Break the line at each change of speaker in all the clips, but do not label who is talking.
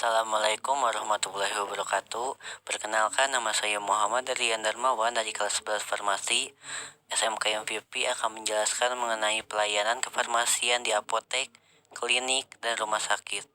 Assalamualaikum warahmatullahi wabarakatuh. Perkenalkan, nama saya Muhammad Rian Darmawan dari kelas 11 Farmasi SMK MVP akan menjelaskan mengenai pelayanan kefarmasian di apotek, klinik, dan rumah sakit.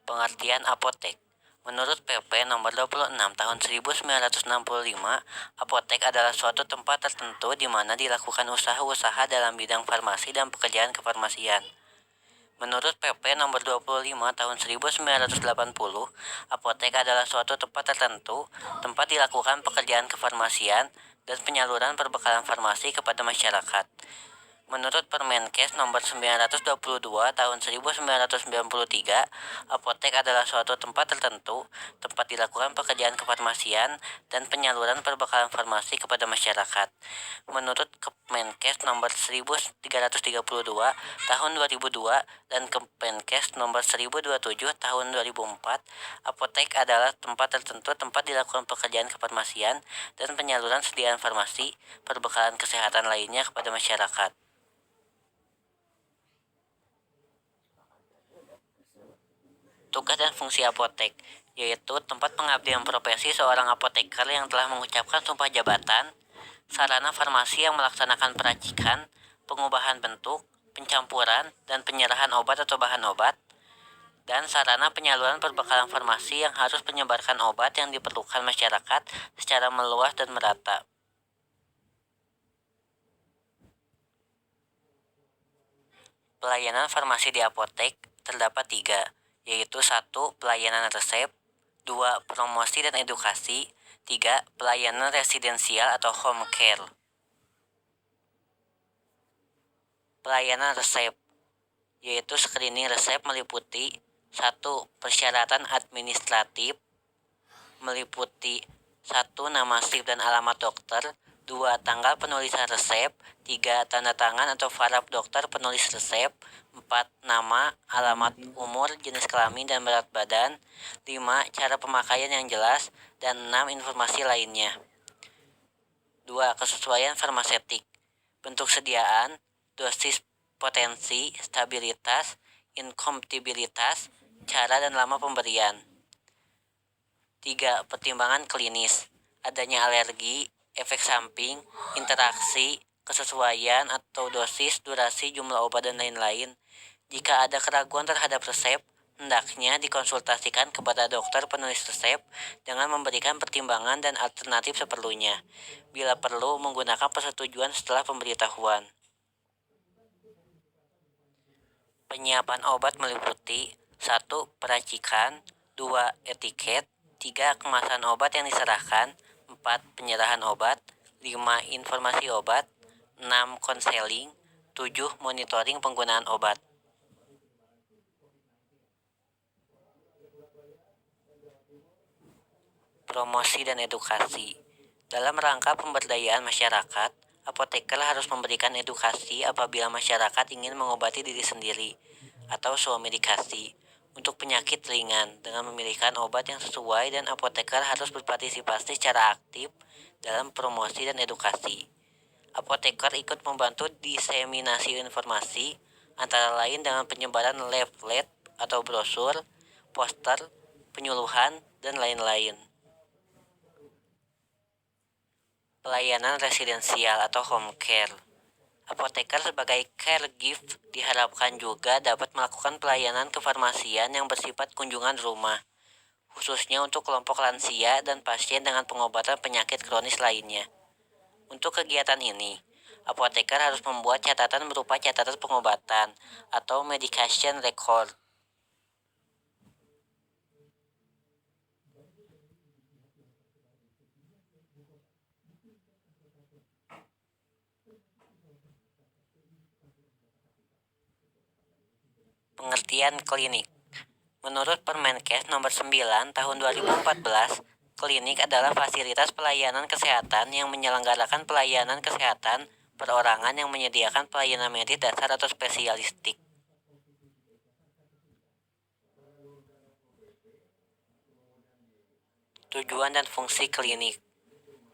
Pengertian apotek. Menurut PP nomor 26 tahun 1965, apotek adalah suatu tempat tertentu di mana dilakukan usaha-usaha dalam bidang farmasi dan pekerjaan kefarmasian. Menurut PP nomor 25 tahun 1980, apotek adalah suatu tempat tertentu, tempat dilakukan pekerjaan kefarmasian dan penyaluran perbekalan farmasi kepada masyarakat. Menurut Permenkes nomor 922 tahun 1993, apotek adalah suatu tempat tertentu, tempat dilakukan pekerjaan kefarmasian dan penyaluran perbekalan farmasi kepada masyarakat. Menurut Kemenkes nomor 1332 tahun 2002 dan Kemenkes nomor 1027 tahun 2004, apotek adalah tempat tertentu, tempat dilakukan pekerjaan kefarmasian dan penyaluran sediaan farmasi, perbekalan kesehatan lainnya kepada masyarakat. Tugas dan fungsi apotek, yaitu tempat pengabdian profesi seorang apoteker yang telah mengucapkan sumpah jabatan, sarana farmasi yang melaksanakan peracikan, pengubahan bentuk, pencampuran, dan penyerahan obat atau bahan obat, dan sarana penyaluran perbekalan farmasi yang harus menyebarkan obat yang diperlukan masyarakat secara meluas dan merata. Pelayanan farmasi di apotek terdapat 3, yaitu 1. Pelayanan resep, 2. Promosi dan edukasi, 3. Pelayanan residensial atau home care. Pelayanan resep, yaitu screening resep meliputi 1. Persyaratan administratif, meliputi 1. Nama SIP dan alamat dokter, 2. Tanggal penulisan resep, 3. Tanda tangan atau farap dokter penulis resep, 4. Nama, alamat, umur, jenis kelamin, dan berat badan, 5. Cara pemakaian yang jelas, dan 6. Informasi lainnya. 2. Kesesuaian farmasetik, bentuk sediaan, dosis, potensi, stabilitas, inkompatibilitas, cara dan lama pemberian. 3. Pertimbangan klinis, adanya alergi, efek samping, interaksi, kesesuaian atau dosis, durasi, jumlah obat, dan lain-lain. Jika ada keraguan terhadap resep, hendaknya dikonsultasikan kepada dokter penulis resep dengan memberikan pertimbangan dan alternatif seperlunya. Bila perlu, menggunakan persetujuan setelah pemberitahuan. Penyiapan obat meliputi 1. Peracikan, 2. Etiket, 3. Kemasan obat yang diserahkan, 4. Penyerahan obat, 5. Informasi obat, 6. Konseling, 7. Monitoring penggunaan obat. Promosi dan edukasi. Dalam rangka pemberdayaan masyarakat, apoteker harus memberikan edukasi apabila masyarakat ingin mengobati diri sendiri atau self-medikasi untuk penyakit ringan dengan memilihkan obat yang sesuai, dan apoteker harus berpartisipasi secara aktif dalam promosi dan edukasi. Apoteker ikut membantu diseminasi informasi, antara lain dengan penyebaran leaflet atau brosur, poster, penyuluhan, dan lain-lain. Pelayanan residensial atau home care. Apoteker sebagai caregiver diharapkan juga dapat melakukan pelayanan kefarmasian yang bersifat kunjungan rumah, khususnya untuk kelompok lansia dan pasien dengan pengobatan penyakit kronis lainnya. Untuk kegiatan ini, apoteker harus membuat catatan berupa catatan pengobatan atau medication record. Pengertian klinik. Menurut Permenkes nomor 9 tahun 2014, klinik adalah fasilitas pelayanan kesehatan yang menyelenggarakan pelayanan kesehatan perorangan yang menyediakan pelayanan medis dasar atau spesialistik. Tujuan dan fungsi klinik.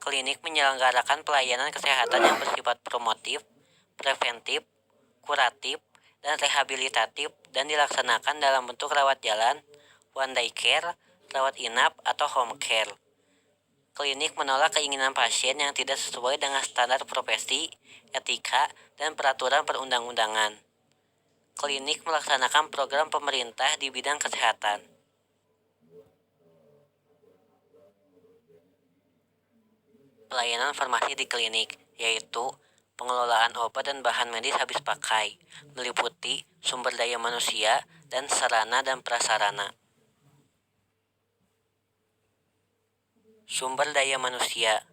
Klinik menyelenggarakan pelayanan kesehatan yang bersifat promotif, preventif, kuratif, dan rehabilitatif dan dilaksanakan dalam bentuk rawat jalan, one day care, rawat inap, atau home care. Klinik menolak keinginan pasien yang tidak sesuai dengan standar profesi, etika, dan peraturan perundang-undangan. Klinik melaksanakan program pemerintah di bidang kesehatan. Pelayanan farmasi di klinik, yaitu pengelolaan obat dan bahan medis habis pakai, meliputi sumber daya manusia dan sarana dan prasarana. Sumber daya manusia.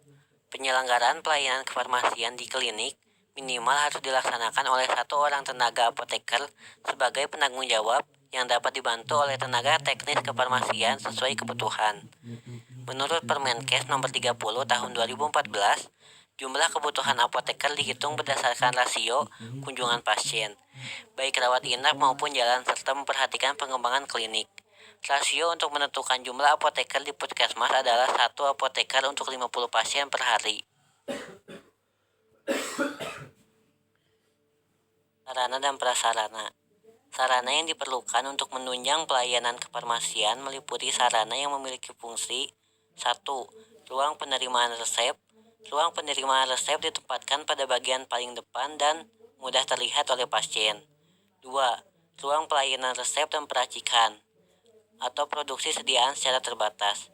Penyelenggaraan pelayanan kefarmasian di klinik minimal harus dilaksanakan oleh 1 orang tenaga apoteker sebagai penanggung jawab yang dapat dibantu oleh tenaga teknis kefarmasian sesuai kebutuhan. Menurut Permenkes nomor 30 tahun 2014, jumlah kebutuhan apoteker dihitung berdasarkan rasio kunjungan pasien, baik rawat inap maupun jalan, serta memperhatikan pengembangan klinik. Rasio untuk menentukan jumlah apoteker di puskesmas adalah 1 apoteker untuk 50 pasien per hari. Sarana dan prasarana. Sarana yang diperlukan untuk menunjang pelayanan kefarmasian meliputi sarana yang memiliki fungsi 1. Ruang penerimaan resep. Ruang penerimaan resep ditempatkan pada bagian paling depan dan mudah terlihat oleh pasien. 2. Ruang pelayanan resep dan peracikan atau produksi sediaan secara terbatas.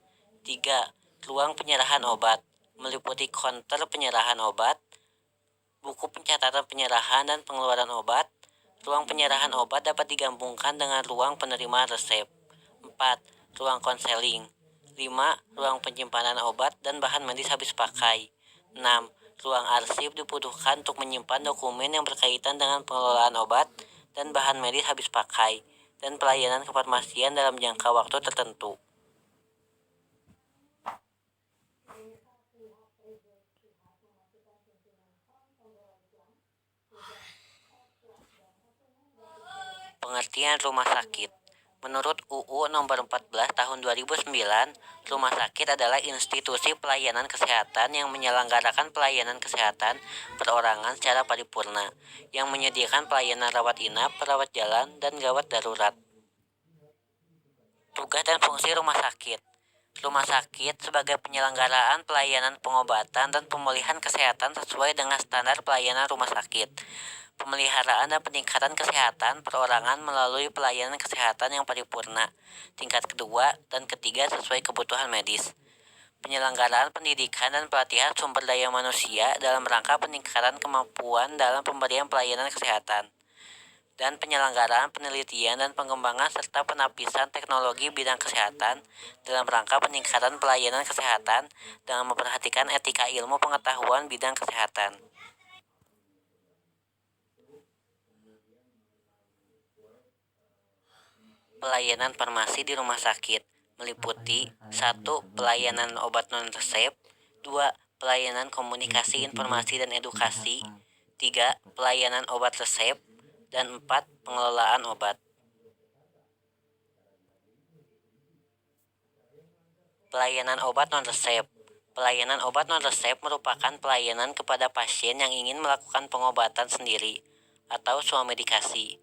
3. Ruang penyerahan obat, meliputi konter penyerahan obat, buku pencatatan penyerahan dan pengeluaran obat. Ruang penyerahan obat dapat digabungkan dengan ruang penerimaan resep. 4. Ruang konseling. 5. Ruang penyimpanan obat dan bahan medis habis pakai. 6. Ruang arsip dibutuhkan untuk menyimpan dokumen yang berkaitan dengan pengelolaan obat dan bahan medis habis pakai dan pelayanan kefarmasian dalam jangka waktu tertentu. Pengertian rumah sakit. Menurut UU nomor 14 tahun 2009, rumah sakit adalah institusi pelayanan kesehatan yang menyelenggarakan pelayanan kesehatan perorangan secara paripurna, yang menyediakan pelayanan rawat inap, rawat jalan, dan gawat darurat. Tugas dan fungsi rumah sakit. Rumah sakit sebagai penyelenggaraan pelayanan pengobatan dan pemulihan kesehatan sesuai dengan standar pelayanan rumah sakit. Pemeliharaan dan peningkatan kesehatan perorangan melalui pelayanan kesehatan yang paripurna, tingkat kedua dan ketiga sesuai kebutuhan medis. Penyelenggaraan pendidikan dan pelatihan sumber daya manusia dalam rangka peningkatan kemampuan dalam pemberian pelayanan kesehatan. Dan penyelenggaraan penelitian dan pengembangan serta penapisan teknologi bidang kesehatan dalam rangka peningkatan pelayanan kesehatan dengan memperhatikan etika ilmu pengetahuan bidang kesehatan. Pelayanan farmasi di rumah sakit meliputi 1. Pelayanan obat non-resep. 2. Pelayanan komunikasi, informasi, dan edukasi. 3. Pelayanan obat resep. Dan 4. Pengelolaan obat. Pelayanan obat non-resep. Pelayanan obat non-resep merupakan pelayanan kepada pasien yang ingin melakukan pengobatan sendiri atau swamedikasi.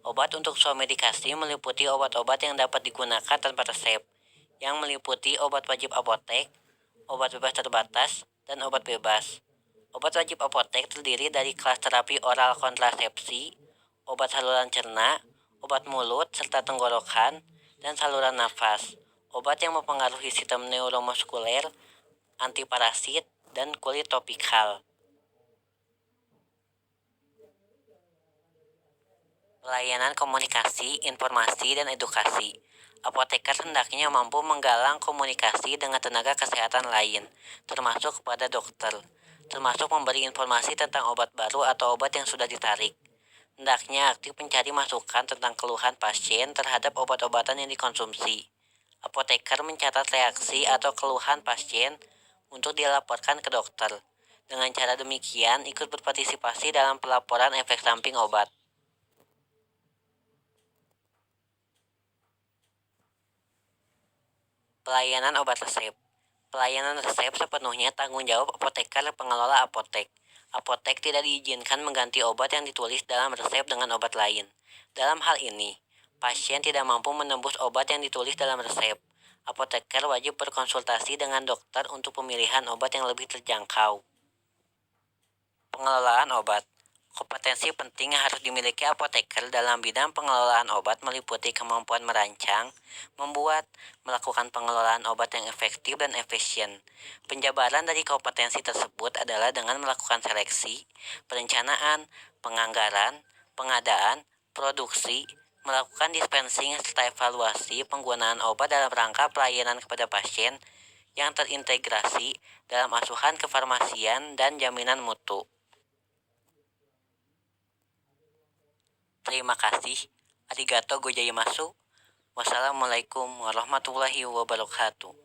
Obat untuk swamedikasi meliputi obat-obat yang dapat digunakan tanpa resep, yang meliputi obat wajib apotek, obat bebas terbatas, dan obat bebas. Obat wajib apotek terdiri dari kelas terapi oral kontrasepsi, obat saluran cerna, obat mulut serta tenggorokan, dan saluran nafas. Obat yang mempengaruhi sistem neuromuskuler, antiparasit, dan kulit topikal. Pelayanan komunikasi, informasi, dan edukasi. Apoteker hendaknya mampu menggalang komunikasi dengan tenaga kesehatan lain, termasuk kepada dokter, termasuk memberi informasi tentang obat baru atau obat yang sudah ditarik. Hendaknya aktif mencari masukan tentang keluhan pasien terhadap obat-obatan yang dikonsumsi. Apoteker mencatat reaksi atau keluhan pasien untuk dilaporkan ke dokter. Dengan cara demikian, ikut berpartisipasi dalam pelaporan efek samping obat. Pelayanan obat resep. Pelayanan resep sepenuhnya tanggung jawab apoteker pengelola apotek. Apotek tidak diizinkan mengganti obat yang ditulis dalam resep dengan obat lain. Dalam hal ini, pasien tidak mampu menembus obat yang ditulis dalam resep. Apoteker wajib berkonsultasi dengan dokter untuk pemilihan obat yang lebih terjangkau. Pengelolaan obat. Kompetensi penting yang harus dimiliki apoteker dalam bidang pengelolaan obat meliputi kemampuan merancang, membuat, melakukan pengelolaan obat yang efektif dan efisien. Penjabaran dari kompetensi tersebut adalah dengan melakukan seleksi, perencanaan, penganggaran, pengadaan, produksi, melakukan dispensing serta evaluasi penggunaan obat dalam rangka pelayanan kepada pasien yang terintegrasi dalam asuhan kefarmasian dan jaminan mutu. Terima kasih. Arigato gozaimasu. Wassalamualaikum warahmatullahi wabarakatuh.